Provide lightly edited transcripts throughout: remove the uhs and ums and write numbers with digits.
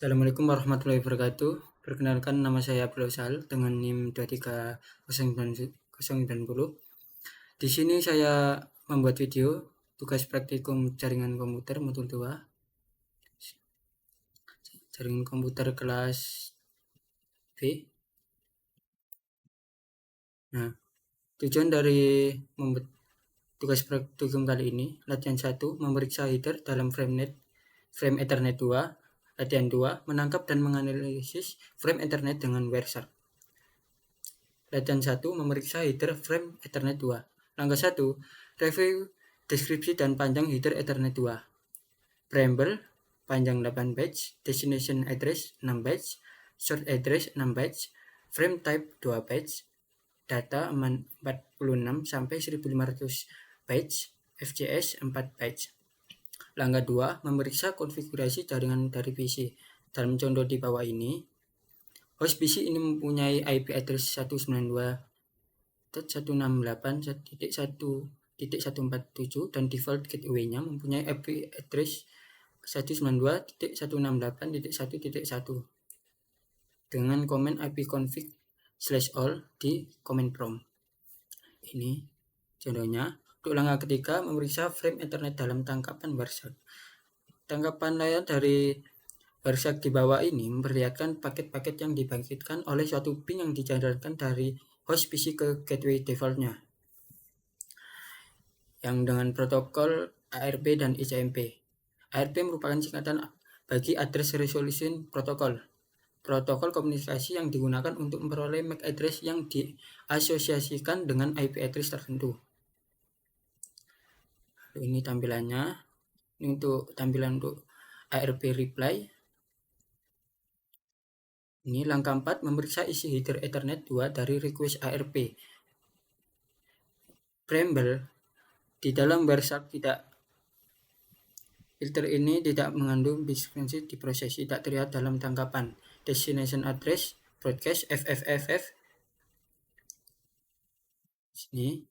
Assalamualaikum warahmatullahi wabarakatuh. Perkenalkan, nama saya Abdul Sal dengan NIM 230990. Di sini saya membuat video tugas praktikum jaringan komputer modul 2, jaringan komputer kelas B. Nah, tujuan dari membuat tugas praktikum kali ini, latihan 1, memeriksa header dalam frame Ethernet 2. Latihan 2, menangkap dan menganalisis frame Ethernet dengan Wireshark. Latihan 1, memeriksa header frame Ethernet 2. Langkah 1, review deskripsi dan panjang header Ethernet 2. Preamble, panjang 8 bytes, destination address 6 bytes, source address 6 bytes, frame type 2 bytes, data 46 sampai 1500 bytes, FCS 4 bytes. Langkah 2, memeriksa konfigurasi jaringan dari PC. Dalam contoh di bawah ini, host PC ini mempunyai IP address 192.168.1.147 dan default gateway-nya mempunyai IP address 192.168.1.1 dengan komen ipconfig/all di command prompt. Ini contohnya. Untuk langkah ketiga, memeriksa frame Ethernet dalam tangkapan Wireshark. Tangkapan layar dari Wireshark di bawah ini memperlihatkan paket-paket yang dibangkitkan oleh suatu ping yang dijalankan dari host PC ke gateway defaultnya, yang dengan protokol ARP dan ICMP. ARP merupakan singkatan bagi Address Resolution Protocol, protokol komunikasi yang digunakan untuk memperoleh MAC address yang diasosiasikan dengan IP address tertentu. Ini tampilannya. Ini untuk tampilan untuk ARP reply. Ini langkah 4, memeriksa isi header Ethernet 2 dari request ARP. Preamble, di dalam Wireshark filter ini tidak mengandung frekuensi diproses, tidak terlihat dalam tangkapan. Destination address, broadcast, FFFF. Sini.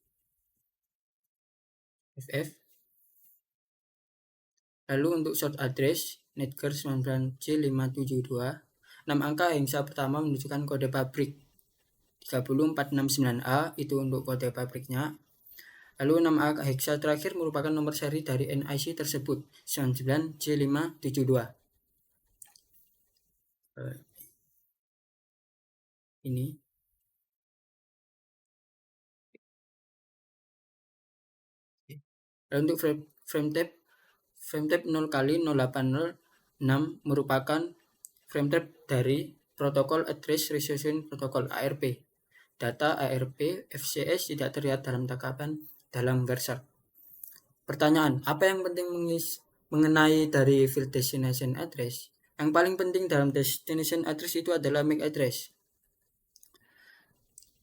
FF. Lalu untuk short address, netgear 99C572, 6 angka hexa pertama menunjukkan kode pabrik. 30469A itu untuk kode pabriknya. Lalu 6 angka hexa terakhir merupakan nomor seri dari NIC tersebut, 99C572. Ini. Lalu untuk frame tab 0 kali 080 merupakan frame tab dari protokol Address Resolution Protocol ARP. Data ARP FCS tidak terlihat dalam tangkapan dalam Wireshark. Pertanyaan, apa yang penting mengenai dari field destination address? Yang paling penting dalam destination address itu adalah MAC address.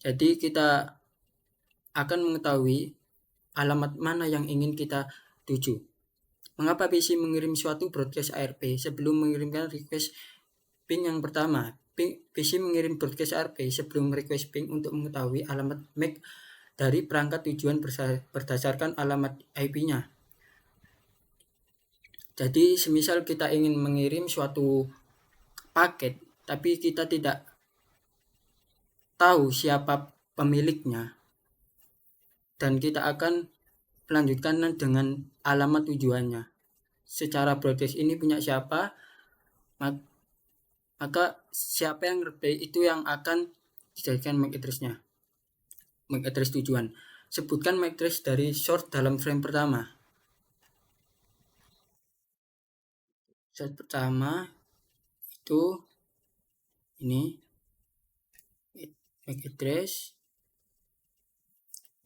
Jadi kita akan mengetahui alamat mana yang ingin kita tuju. Mengapa PC mengirim suatu broadcast ARP sebelum mengirimkan request ping yang pertama? PC mengirim broadcast ARP sebelum request ping untuk mengetahui alamat MAC dari perangkat tujuan berdasarkan alamat IP-nya. Jadi semisal kita ingin mengirim suatu paket tapi kita tidak tahu siapa pemiliknya, dan kita akan melanjutkan dengan alamat tujuannya. Secara broadcast ini punya siapa, maka siapa yang reply itu yang akan dijadikan MAC address-nya, MAC address tujuan. Sebutkan MAC address dari source dalam frame pertama. Source pertama itu ini MAC address.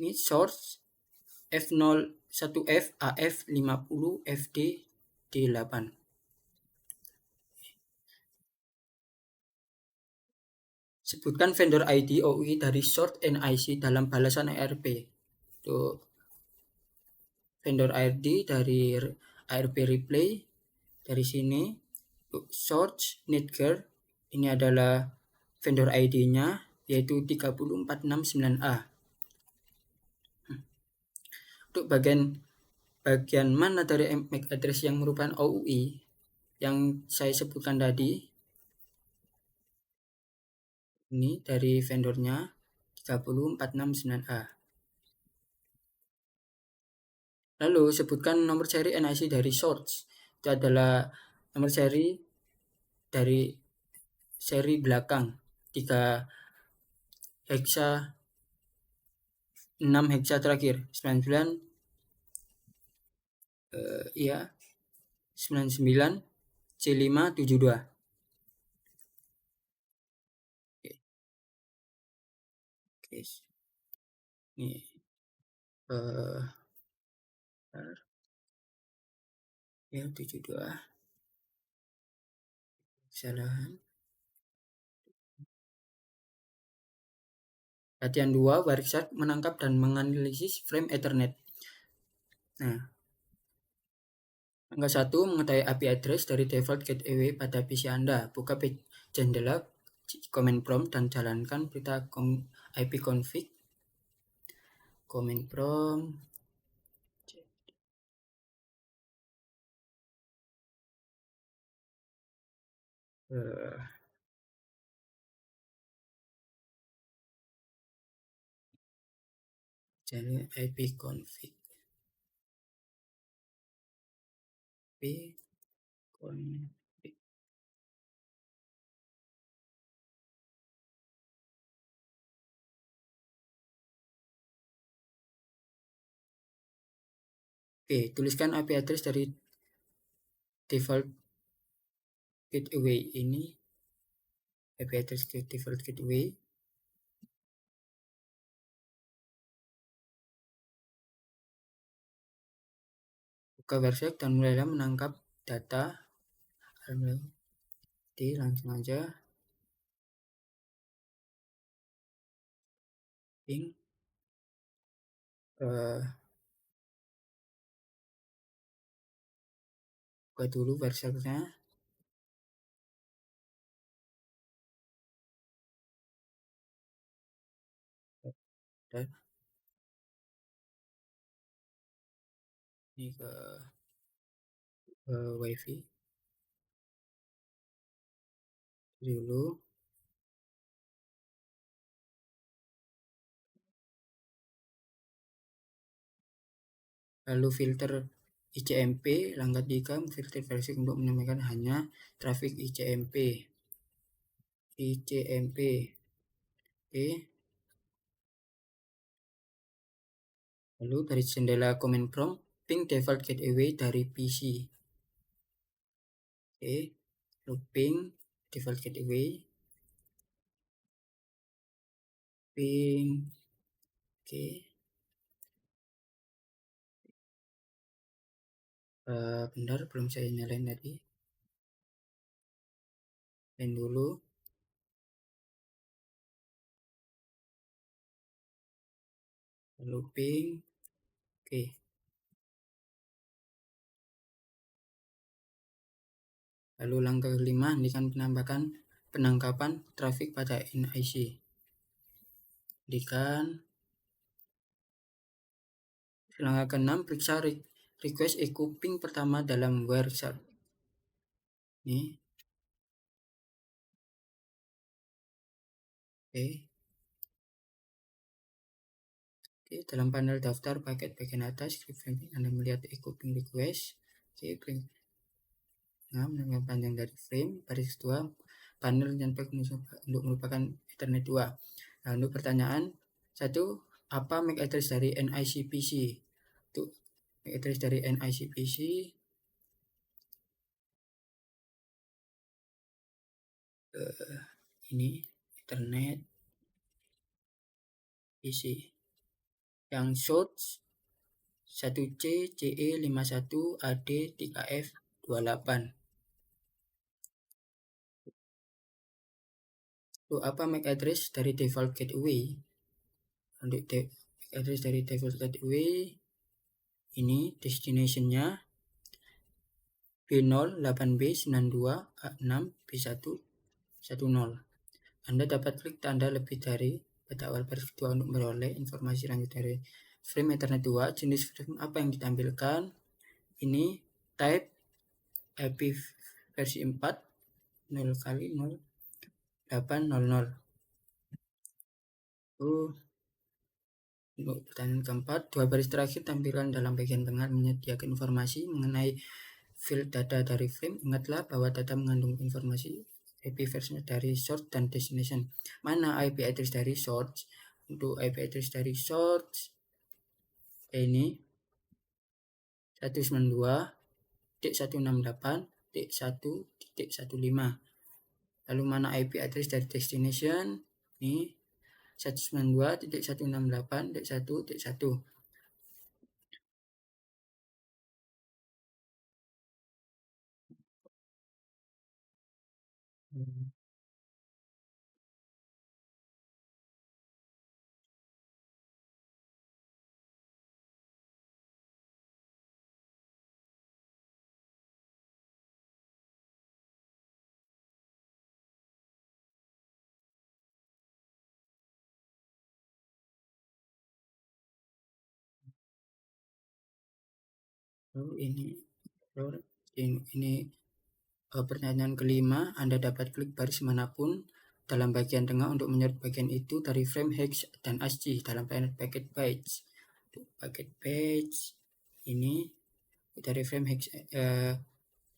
Ini source F01F AF50 FD D8. Sebutkan vendor ID OUI dari source NIC dalam balasan ARP. Untuk vendor ID dari ARP replay dari sini. Untuk source netgear ini adalah vendor ID-nya yaitu 30469A. Untuk bagian mana dari MAC address yang merupakan OUI yang saya sebutkan tadi, Ini dari vendornya 30469A. Lalu sebutkan nomor seri NIC dari source. Itu adalah nomor seri dari seri belakang 3 hexa 6 hexa terakhir 99 iya 99 C572. Oke, guys. Ini ya 72 kesalahan. Latihan 2, Wireshark menangkap dan menganalisis frame Ethernet. Nah, angka 1, mengetahui IP address dari default gateway pada PC Anda. Buka jendela command prompt dan jalankan perintah ipconfig command prompt jalan ipconfig ipconfig. Oke, tuliskan IP address dari default gateway ini. IP address default gateway. Buka Wireshark dan mulailah menangkap data. Jadi langsung aja ping buka dulu Wiresharknya. Dan ini ke wifi dulu. Lalu filter ICMP, langkah 3, filter versi untuk menambahkan hanya traffic ICMP. Oke. Lalu dari jendela command prompt, ping default gateway dari PC. Oke. Lalu ping default gateway. Ping. Oke. Bentar, belum saya nyalain tadi. Nyalain dulu. Lalu ping. Oke. Lalu langkah kelima, hentikan penangkapan traffic pada NIC. Hentikan. Langkah keenam, periksa request echo ping pertama dalam Wireshark. Ini. Oke. Oke, dalam panel daftar paket bagian atas, Anda melihat echo ping request. Oke, nah, menambah panjang dari frame. Baris 2, panel dan untuk merupakan Ethernet 2. Nah, untuk pertanyaan 1, apa MAC address dari NIC-PC? Untuk MAC address dari NIC-PC ini Ethernet PC yang source 1C CE51 AD 3F 28. Untuk apa MAC address dari default gateway? Untuk MAC address dari default gateway ini destinationnya B0 8B 92 A6 B1 10. Anda dapat klik tanda lebih dari pada awal versi 2 untuk memperoleh informasi lanjut dari frame Ethernet 2. Jenis frame apa yang ditampilkan? Ini type IP versi 4 0 kali 0 800. Untuk pertanyaan keempat, dua baris terakhir tampilkan dalam bagian tengah menyediakan informasi mengenai field data dari frame. Ingatlah bahwa data mengandung informasi IP version dari source dan destination. Mana IP address dari source? Untuk IP address dari source ini 192.168.1.1.15. Lalu mana IP address dari destination? Ini 192.168.1.1. Lalu ini pertanyaan kelima, Anda dapat klik baris manapun dalam bagian tengah untuk menyeret bagian itu dari frame hex dan ASCII dalam panel packet page. Untuk packet page ini dari frame hex,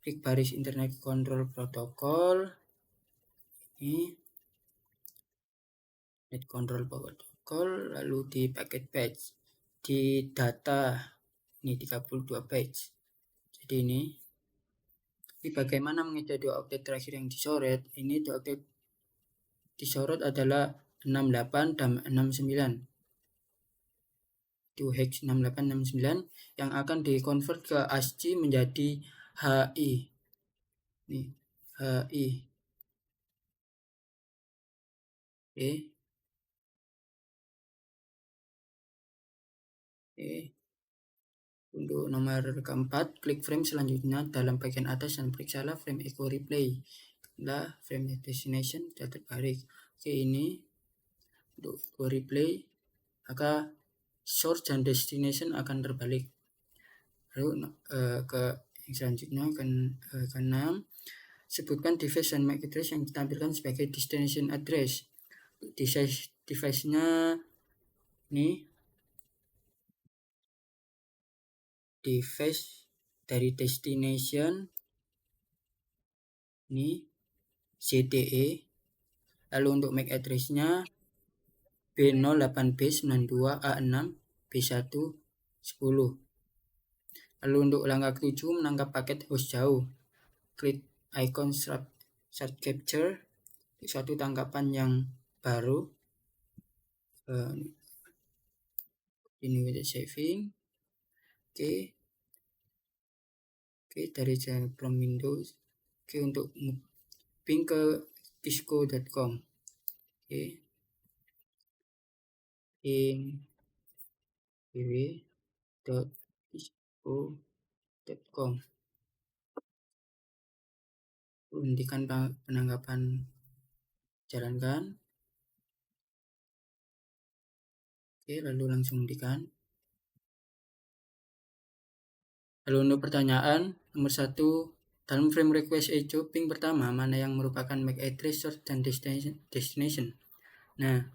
klik baris internet control protocol ini net control protocol, lalu di packet page di data ini 32 page. Jadi ini bagaimana mengedit dua oktet terakhir yang disorot. Ini dua oktet disorot adalah 68 dan 69. Itu hex 68 69 yang akan dikonvert ke ASCII menjadi HI. Nih, HI. Oke. Oke. Untuk nomor keempat, klik frame selanjutnya dalam bagian atas dan periksalah frame echo replay. Nah, frame destination sudah terbalik. Oke, ini untuk echo replay, maka source dan destination akan terbalik. Lalu ke yang selanjutnya ke 6, sebutkan device dan MAC address yang ditampilkan sebagai destination address. Device-nya ini device dari destination ini ZTE. Lalu untuk MAC address-nya B08B92A6B110. Lalu untuk langkah ke-7, menangkap paket host jauh. Klik icon start capture, suatu tangkapan yang baru. Ini with saving. Oke, dari from Windows. Oke, untuk ping ke kisco.com. Oke, ping www.kisco.com. Hentikan penangkapan, jalankan. Oke, lalu langsung hentikan. Lalu untuk pertanyaan nomor 1, dalam frame request echo ping pertama mana yang merupakan MAC address, source, dan destination. Nah,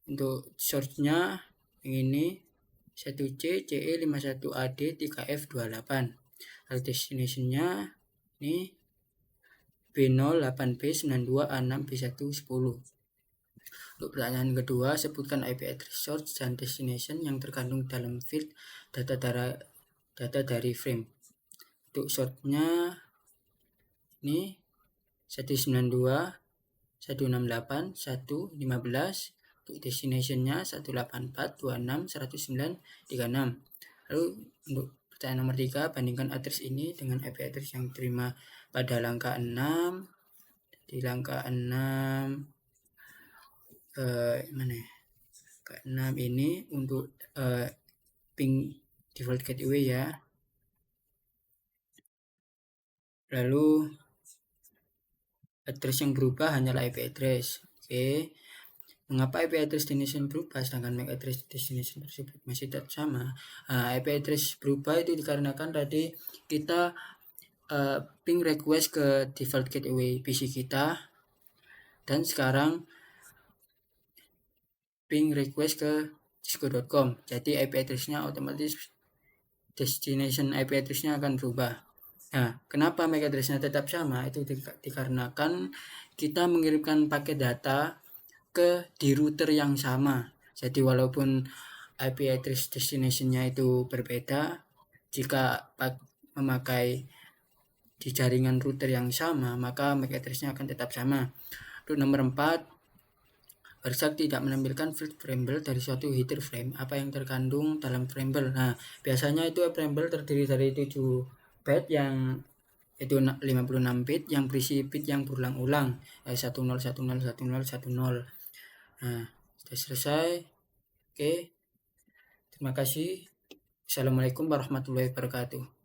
untuk source-nya ini 1C CE51AD 3F28. Lalu destination-nya ini B08B92A6B110. Untuk pertanyaan kedua, sebutkan IP address source dan destination yang terkandung dalam field data dari frame. Untuk source-nya ini 192.168.1.15. Untuk destination-nya 184.26.109.36. Lalu untuk pertanyaan nomor 3, bandingkan address ini dengan IP address yang diterima pada langkah 6. Di langkah 6 mana ya? Ke-6 ini untuk ping default gateway ya. Lalu address yang berubah hanyalah IP address. Oke. Mengapa IP address destination berubah sedangkan MAC address destination tersebut masih tetap sama? IP address berubah itu dikarenakan tadi kita ping request ke default gateway PC kita, dan sekarang ping request ke cisco.com. Jadi IP address-nya otomatis destination IP address-nya akan berubah. Nah, kenapa MAC address-nya tetap sama? Itu dikarenakan kita mengirimkan paket data di router yang sama. Jadi walaupun IP address destination-nya itu berbeda, jika memakai di jaringan router yang sama, maka MAC address-nya akan tetap sama. Untuk nomor 4, Bersak tidak menampilkan field framebel dari suatu header frame. Apa yang terkandung dalam framebel? Nah, biasanya itu framebel terdiri dari 7 byte yang itu 56 bit yang berisi bit yang berulang-ulang, 10 10 10 10. Nah, sudah selesai. Oke. Terima kasih. Assalamualaikum warahmatullahi wabarakatuh.